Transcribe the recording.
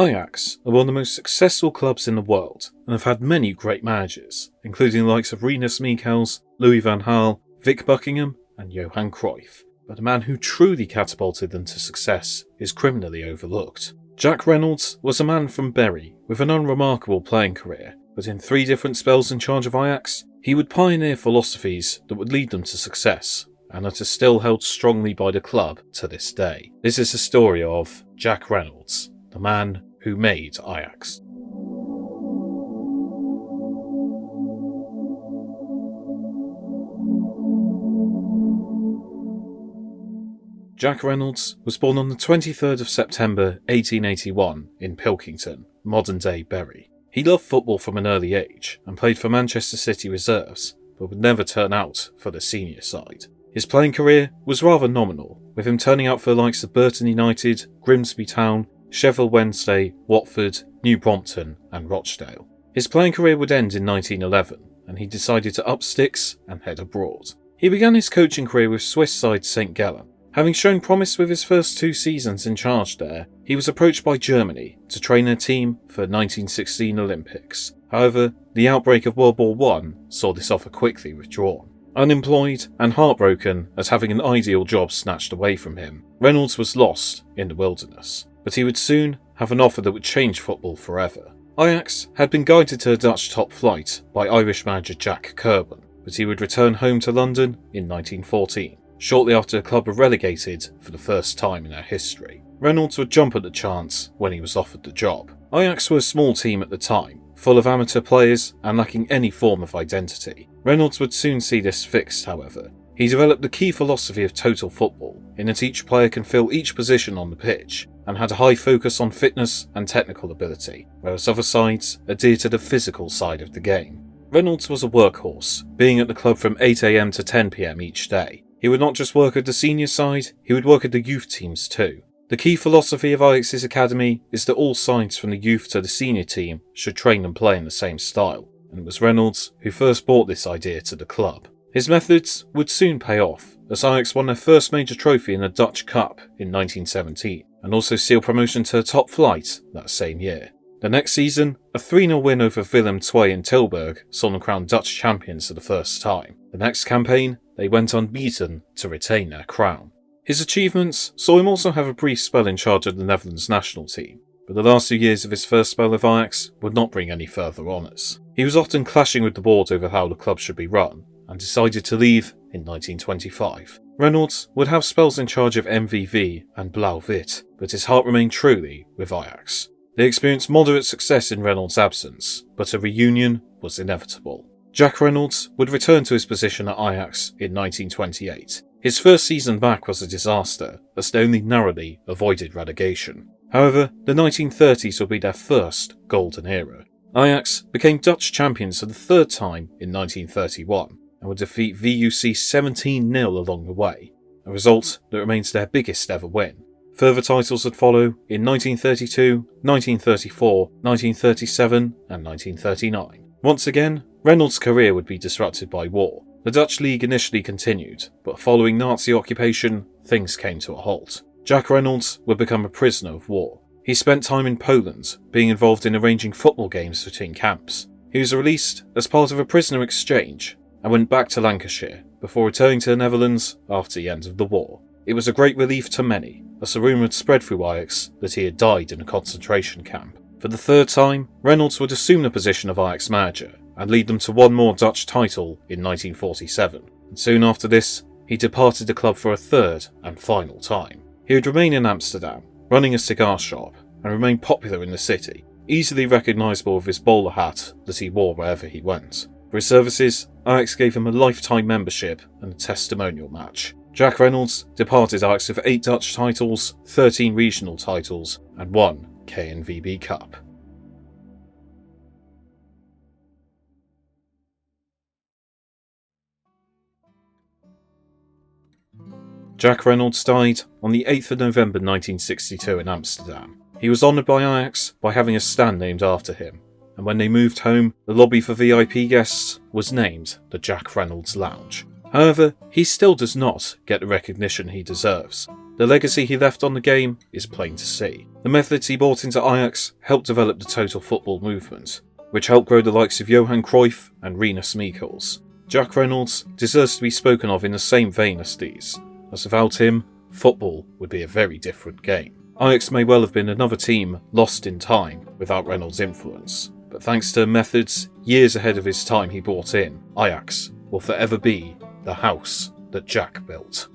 Ajax are one of the most successful clubs in the world and have had many great managers, including the likes of Rinus Michels, Louis van Gaal, Vic Buckingham and Johan Cruyff. But the man who truly catapulted them to success is criminally overlooked. Jack Reynolds was a man from Bury with an unremarkable playing career, but in 3 different spells in charge of Ajax, he would pioneer philosophies that would lead them to success, and that are still held strongly by the club to this day. This is the story of Jack Reynolds, the man who made Ajax. Jack Reynolds was born on the 23rd of September 1881 in Pilkington, modern-day Bury. He loved football from an early age and played for Manchester City reserves, but would never turn out for the senior side. His playing career was rather nominal, with him turning out for the likes of Burton United, Grimsby Town, Sheffield Wednesday, Watford, New Brompton and Rochdale. His playing career would end in 1911, and he decided to up sticks and head abroad. He began his coaching career with Swiss side St Gallen. Having shown promise with his first 2 seasons in charge there, he was approached by Germany to train their team for the 1916 Olympics. However, the outbreak of World War I saw this offer quickly withdrawn. Unemployed and heartbroken at having an ideal job snatched away from him, Reynolds was lost in the wilderness. But he would soon have an offer that would change football forever. Ajax had been guided to the Dutch top flight by Irish manager Jack Kerwin, but he would return home to London in 1914. Shortly after the club were relegated for the first time in their history. Reynolds would jump at the chance when he was offered the job. Ajax were a small team at the time, full of amateur players and lacking any form of identity. Reynolds would soon see this fixed, however. He developed the key philosophy of total football, in that each player can fill each position on the pitch, and had a high focus on fitness and technical ability, whereas other sides adhere to the physical side of the game. Reynolds was a workhorse, being at the club from 8 AM to 10 PM each day. He would not just work at the senior side, he would work at the youth teams too. The key philosophy of Ajax's academy is that all sides from the youth to the senior team should train and play in the same style, and it was Reynolds who first brought this idea to the club. His methods would soon pay off, as Ajax won their first major trophy in the Dutch Cup in 1917, and also sealed promotion to the top flight that same year. The next season, a 3-0 win over Willem II in Tilburg saw them crowned Dutch champions for the first time. The next campaign, they went unbeaten to retain their crown. His achievements saw him also have a brief spell in charge of the Netherlands national team, but the last 2 years of his first spell with Ajax would not bring any further honours. He was often clashing with the board over how the club should be run, and decided to leave in 1925. Reynolds would have spells in charge of MVV and Blauw-Wit, but his heart remained truly with Ajax. They experienced moderate success in Reynolds' absence, but a reunion was inevitable. Jack Reynolds would return to his position at Ajax in 1928. His first season back was a disaster, as they only narrowly avoided relegation. However, the 1930s would be their first golden era. Ajax became Dutch champions for the 3rd time in 1931, and would defeat VUC 17-0 along the way, a result that remains their biggest ever win. Further titles would follow in 1932, 1934, 1937 and 1939. Once again, Reynolds' career would be disrupted by war. The Dutch league initially continued, but following Nazi occupation, things came to a halt. Jack Reynolds would become a prisoner of war. He spent time in Poland, being involved in arranging football games between camps. He was released as part of a prisoner exchange and went back to Lancashire before returning to the Netherlands after the end of the war. It was a great relief to many, as the rumour had spread through Ajax that he had died in a concentration camp. For the 3rd time, Reynolds would assume the position of Ajax manager and lead them to one more Dutch title in 1947, and soon after this, he departed the club for a 3rd and final time. He would remain in Amsterdam, running a cigar shop, and remain popular in the city, easily recognisable with his bowler hat that he wore wherever he went. For his services, Ajax gave him a lifetime membership and a testimonial match. Jack Reynolds departed Ajax with 8 Dutch titles, 13 regional titles, and 1 KNVB Cup. Jack Reynolds died on the 8th of November 1962 in Amsterdam. He was honoured by Ajax by having a stand named after him, and when they moved home, the lobby for VIP guests was named the Jack Reynolds Lounge. However, he still does not get the recognition he deserves. The legacy he left on the game is plain to see. The methods he brought into Ajax helped develop the total football movement, which helped grow the likes of Johan Cruyff and Rinus Michels. Jack Reynolds deserves to be spoken of in the same vein as these, as without him, football would be a very different game. Ajax may well have been another team lost in time without Reynolds' influence, but thanks to methods years ahead of his time he brought in, Ajax will forever be the house that Jack built.